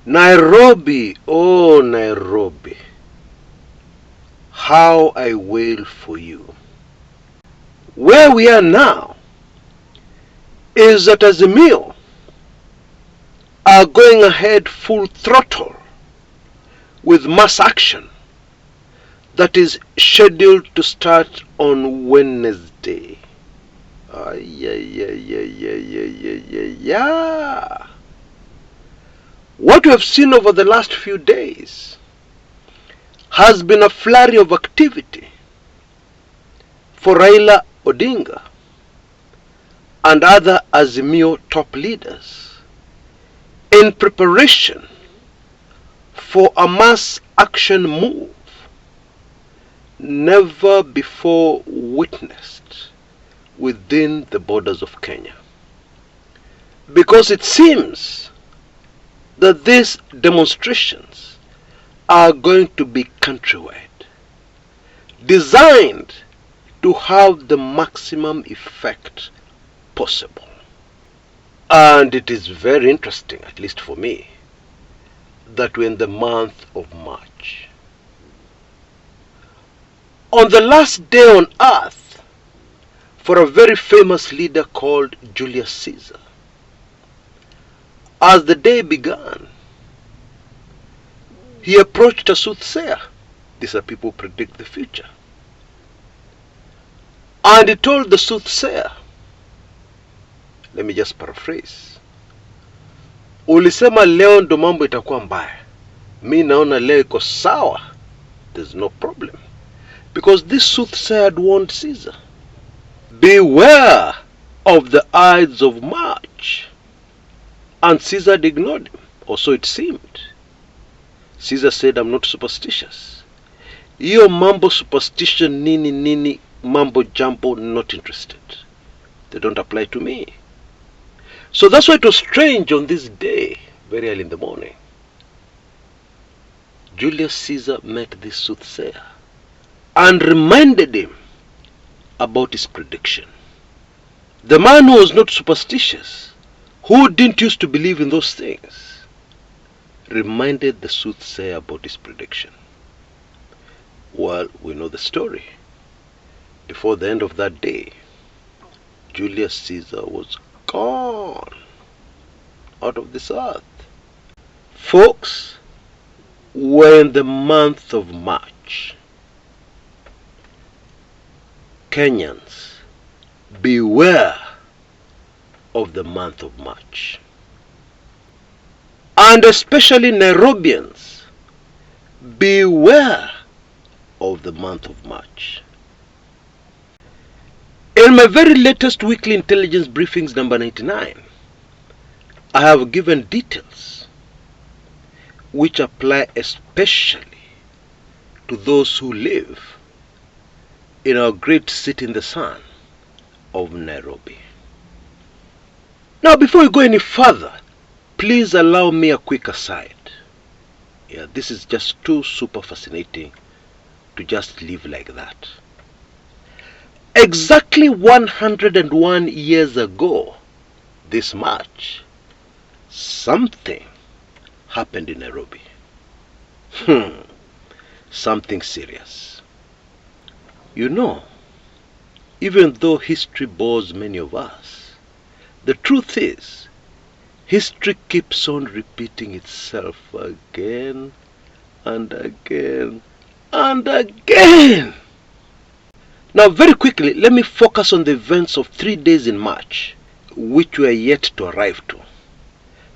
Nairobi, oh Nairobi, how I wail for you. Where we are now is that Azimio are going ahead full throttle with mass action that is scheduled to start on Wednesday. What we have seen over the last few days has been a flurry of activity for Raila Odinga and other Azimio top leaders in preparation for a mass action move never before witnessed within the borders of Kenya. Because it seems that these demonstrations are going to be countrywide, designed to have the maximum effect possible. And it is very interesting, at least for me, that we're in the month of March. On the last day on earth for a very famous leader called Julius Caesar, as the day began, he approached a soothsayer. These are people who predict the future. And he told the soothsayer, let me just paraphrase, ulisema leo ndo mambo itakuwa mbaya, mi naona leo iko sawa, there's no problem. Because this soothsayer had warned Caesar, beware of the Ides of March. And Caesar had ignored him, or so it seemed. Caesar said, I'm not superstitious. Iyo mambo superstition nini mambo jambo, not interested. They don't apply to me. So that's why it was strange on this day, very early in the morning. Julius Caesar met this soothsayer and reminded him about his prediction. The man who was not superstitious, who didn't used to believe in those things, reminded the soothsayer about his prediction. Well, we know the story. Before the end of that day, Julius Caesar was gone out of this earth. Folks, we're in the month of March. Kenyans, beware of the month of March. And especially Nairobians, beware of the month of March. In my very latest weekly intelligence briefings number 99, I have given details which apply especially to those who live in our great city in the sun of Nairobi. Now, before we go any further, please allow me a quick aside. Yeah, this is just too super fascinating to just live like that. Exactly 101 years ago, this March, something happened in Nairobi. Something serious. You know, even though history bores many of us, the truth is, history keeps on repeating itself again and again and again. Now, very quickly, let me focus on the events of 3 days in March, which we are yet to arrive to.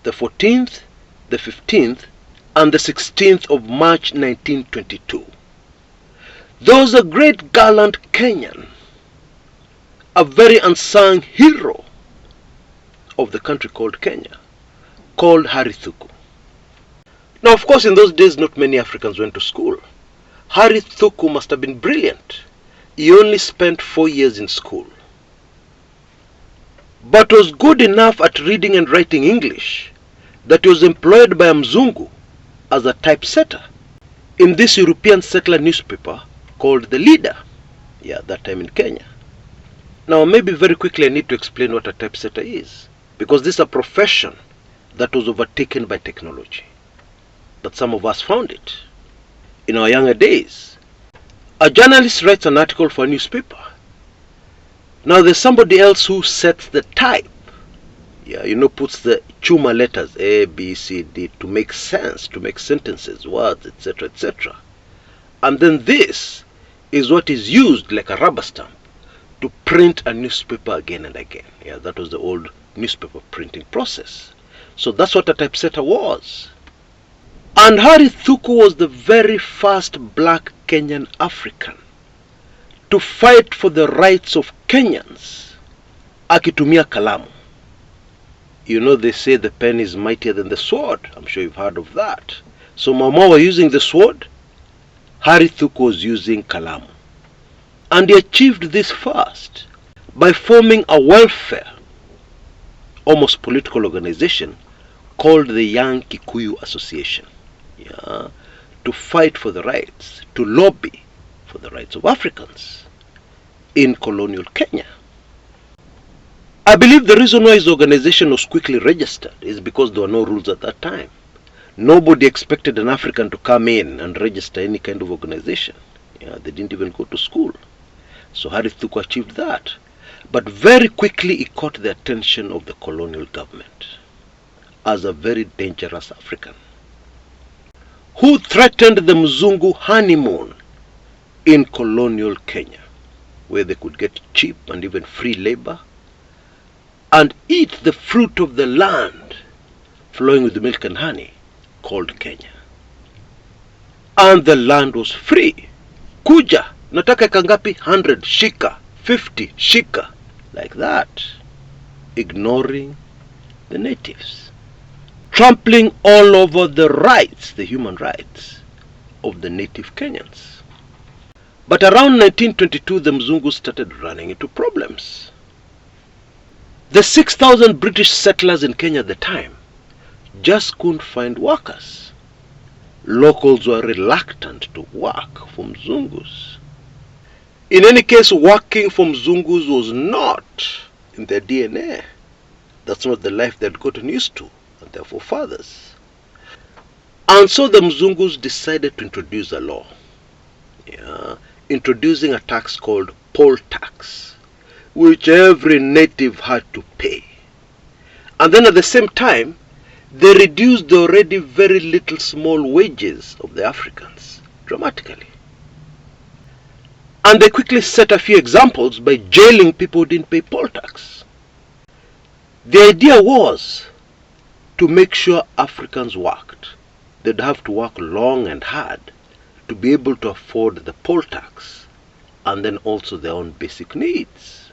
The 14th, the 15th, and the 16th of March 1922. There was a great gallant Kenyan, a very unsung hero of the country called Kenya, called Harry Thuku. Now, of course, in those days, not many Africans went to school. Harry Thuku must have been brilliant. He only spent 4 years in school, but was good enough at reading and writing English that he was employed by a Mzungu as a typesetter in this European settler newspaper called The Leader, that time in Kenya. Now, maybe very quickly I need to explain what a typesetter is, because this is a profession that was overtaken by technology. that some of us found it. In our younger days, a journalist writes an article for a newspaper. Now there's somebody else who sets the type. Puts the chuma letters A, B, C, D to make sense, to make sentences, words, etc., etc. And then this is what is used like a rubber stamp to print a newspaper again and again. That was the old newspaper printing process. So that's what a typesetter was. And Harry Thuku was the very first black Kenyan African to fight for the rights of Kenyans akitumia kalamu. They say the pen is mightier than the sword. I'm sure you've heard of that. So Mama were using the sword, Harry Thuku was using kalamu. And he achieved this first by forming a welfare, almost political organization, called the Young Kikuyu Association. To fight for the rights, to lobby for the rights of Africans in colonial Kenya. I believe the reason why his organization was quickly registered is because there were no rules at that time. Nobody expected an African to come in and register any kind of organization. They didn't even go to school. So Harry Thuku achieved that. But very quickly he caught the attention of the colonial government as a very dangerous African who threatened the Mzungu honeymoon in colonial Kenya, where they could get cheap and even free labor and eat the fruit of the land flowing with milk and honey called Kenya. And the land was free. Kuja, nataka kangapi? 100, shika, 50, shika, like that, ignoring the natives, trampling all over the rights, the human rights of the native Kenyans. But around 1922, the Mzungu started running into problems. The 6,000 British settlers in Kenya at the time just couldn't find workers. Locals were reluctant to work for Mzungus. In any case, working for Mzungus was not in their DNA. That's not the life they'd gotten used to, and their forefathers. And so the Mzungus decided to introduce a law, introducing a tax called poll tax, which every native had to pay. And then at the same time, they reduced the already very little small wages of the Africans dramatically. And they quickly set a few examples by jailing people who didn't pay poll tax. The idea was to make sure Africans worked. They'd have to work long and hard to be able to afford the poll tax and then also their own basic needs.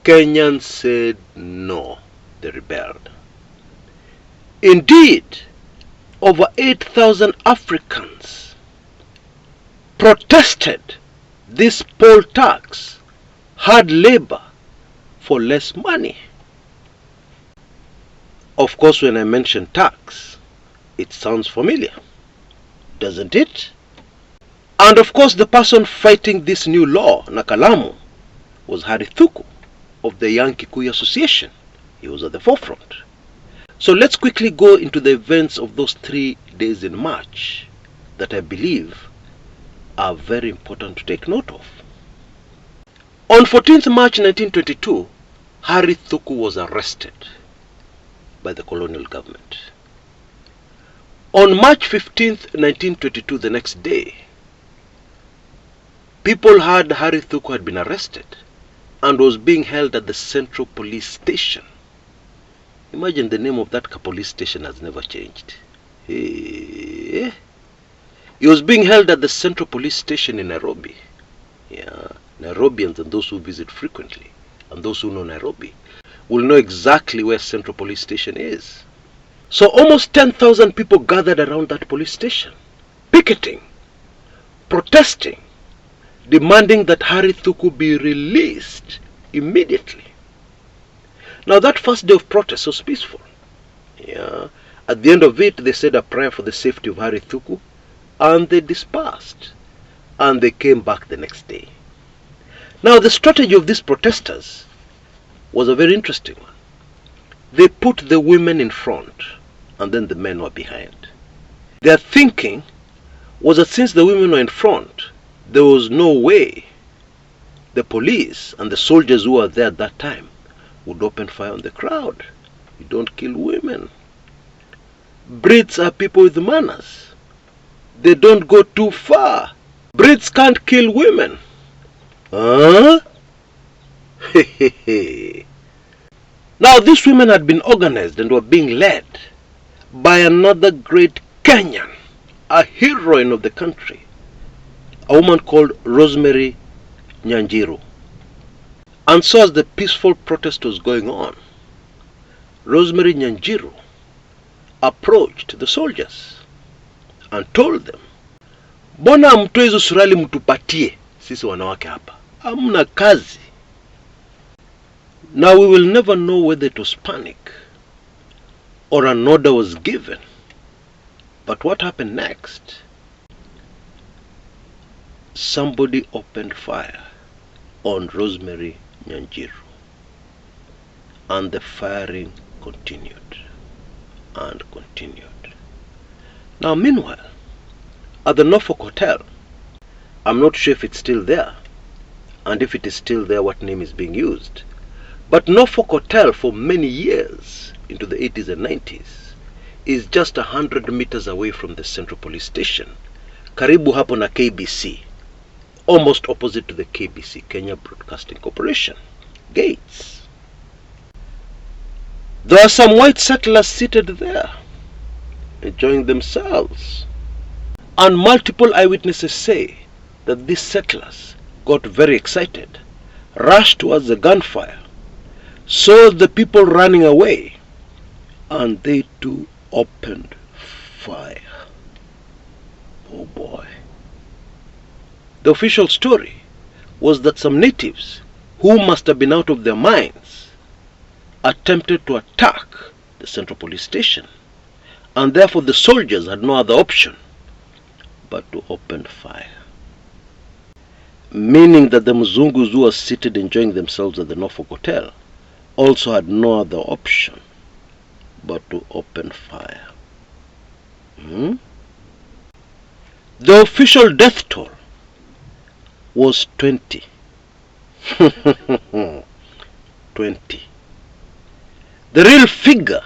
Kenyans said no. They rebelled. Indeed, over 8,000 Africans protested this poll tax, hard labor for less money. Of course, when I mention tax, it sounds familiar, doesn't it? And of course, the person fighting this new law, Nakalamu, was Harry Thuku of the Young Kikuyu Association. He was at the forefront. So let's quickly go into the events of those 3 days in March that I believe are very important to take note of. On 14th March 1922, Harry Thuku was arrested by the colonial government. On March 15th, 1922, the next day, people heard Harry Thuku had been arrested and was being held at the Central Police Station. Imagine the name of that police station has never changed. He was being held at the Central Police Station in Nairobi. Nairobians and those who visit frequently and those who know Nairobi will know exactly where Central Police Station is. So almost 10,000 people gathered around that police station, picketing, protesting, demanding that Harry Thuku be released immediately. Now that first day of protest was peaceful. At the end of it, they said a prayer for the safety of Harry Thuku, and they dispersed, and they came back the next day. Now the strategy of these protesters was a very interesting one. They put the women in front, and then the men were behind. Their thinking was that since the women were in front, there was no way the police and the soldiers who were there at that time would open fire on the crowd. You don't kill women. Brits are people with manners. They don't go too far. Brits can't kill women. Huh? Now these women had been organized and were being led by another great Kenyan, a heroine of the country, a woman called Rosemary Nyanjiru. And so as the peaceful protest was going on, Rosemary Nyanjiru approached the soldiers and told them, mbona mtoe hizo surali mtupatie sisi wanawake hapa, hamna kazi. Now we will never know whether it was panic or an order was given. But what happened next? Somebody opened fire on Rosemary Nyanjiru, and the firing continued and continued. Now meanwhile, at the Norfolk Hotel, I'm not sure if it's still there, and if it is still there, what name is being used. But Norfolk Hotel for many years, into the 80s and 90s, is just 100 meters away from the Central Police Station, karibu hapo na KBC, almost opposite to the KBC, Kenya Broadcasting Corporation gates. There are some white settlers seated there, enjoying themselves. And multiple eyewitnesses say that these settlers got very excited, rushed towards the gunfire, saw the people running away, and they too opened fire. Oh boy. The official story was that some natives, who must have been out of their minds, attempted to attack the Central Police Station, and therefore the soldiers had no other option but to open fire. Meaning that the Mzungus who were seated enjoying themselves at the Norfolk Hotel also had no other option but to open fire. The official death toll was 20. 20. The real figure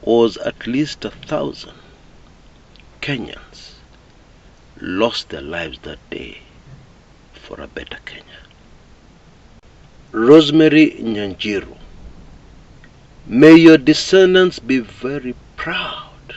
was at least 1,000 Kenyans lost their lives that day for a better Kenya. Rosemary Nyanjiru, may your descendants be very proud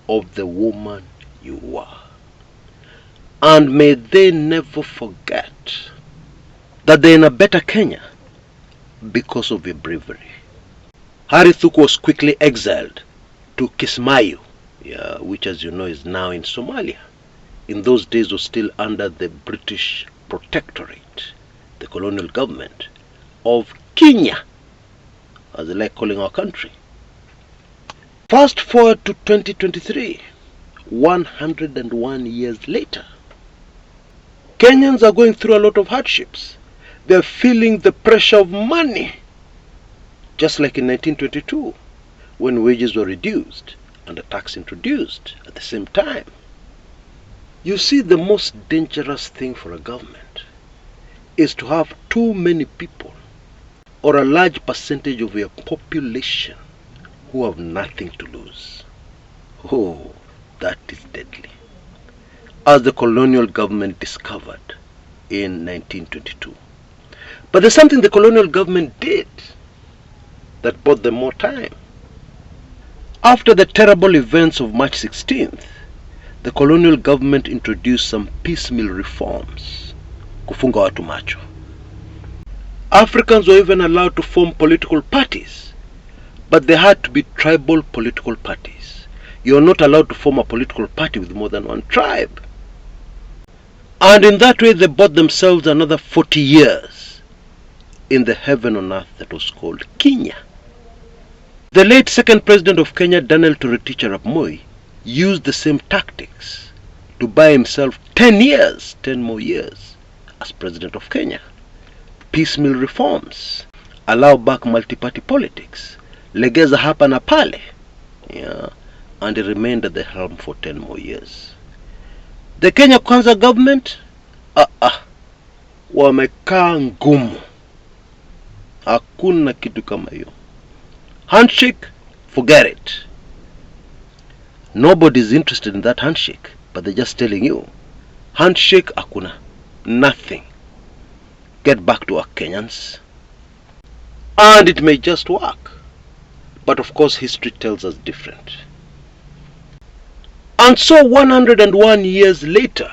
of the woman you were, and may they never forget that they're in a better Kenya because of your bravery. Harry Thuku was quickly exiled to Kismayu, which as you know is now in Somalia. In those days was still under the British protectorate, the colonial government of Kenya, as they like calling our country. Fast forward to 2023, 101 years later. Kenyans are going through a lot of hardships. They're feeling the pressure of money, just like in 1922, when wages were reduced and a tax introduced at the same time. You see, the most dangerous thing for a government is to have too many people or a large percentage of your population who have nothing to lose. Oh, that is deadly. As the colonial government discovered in 1922. But there's something the colonial government did that bought them more time. After the terrible events of March 16th, the colonial government introduced some piecemeal reforms. Kufunga watu macho. Africans were even allowed to form political parties, but they had to be tribal political parties. You are not allowed to form a political party with more than one tribe. And in that way they bought themselves another 40 years in the heaven on earth that was called Kenya. The late second president of Kenya, Daniel Toroitich arap Moi, used the same tactics to buy himself 10 more years as president of Kenya. Piecemeal reforms, allow back multi-party politics, legeza hapa na pale, and he remained at the helm for 10 more years. The Kenya Kwanza government, wamekaa ngumu. Hakuna kitu kama hiyo. Handshake, forget it. Nobody is interested in that handshake, but they're just telling you, handshake hakuna, nothing. Get back to our Kenyans. And it may just work. But of course history tells us different. And so 101 years later,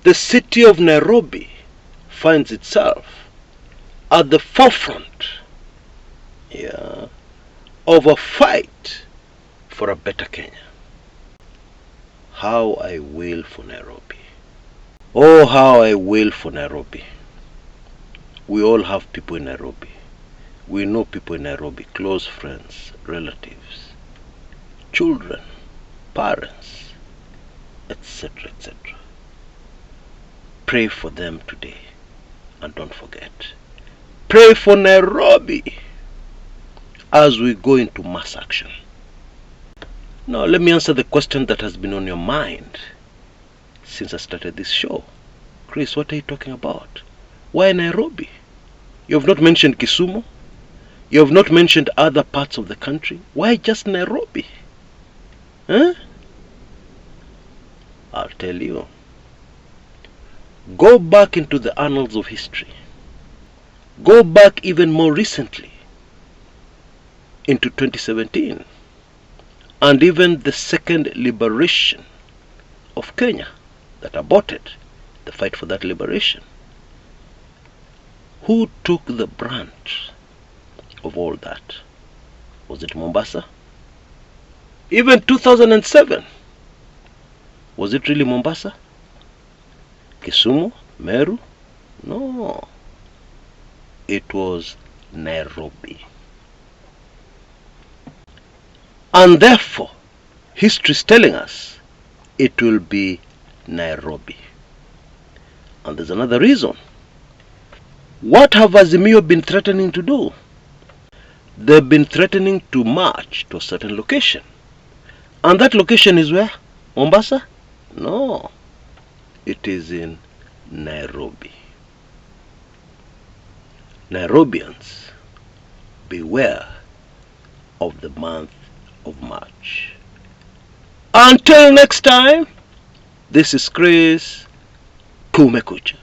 the city of Nairobi finds itself at the forefront of a fight for a better Kenya. How I wail for Nairobi. Oh, how I wail for Nairobi. We all have people in Nairobi. We know people in Nairobi, close friends, relatives, children, parents, etc., etc. Pray for them today, and don't forget, pray for Nairobi as we go into mass action. Now let me answer the question that has been on your mind since I started this show. Chris, what are you talking about? Why Nairobi? You have not mentioned Kisumu. You have not mentioned other parts of the country. Why just Nairobi? Huh? I'll tell you. Go back into the annals of history. Go back even more recently into 2017 and even the second liberation of Kenya that aborted the fight for that liberation. Who took the brunt of all that? Was it Mombasa? Even 2007, was it really Mombasa? Kisumu? Meru? No. It was Nairobi. And therefore, history is telling us it will be Nairobi. And there's another reason. What have Azimio been threatening to do? They've been threatening to march to a certain location. And that location is where? Mombasa? No. It is in Nairobi. Nairobians, beware of the month of March. Until next time, this is Chris Kumekucha.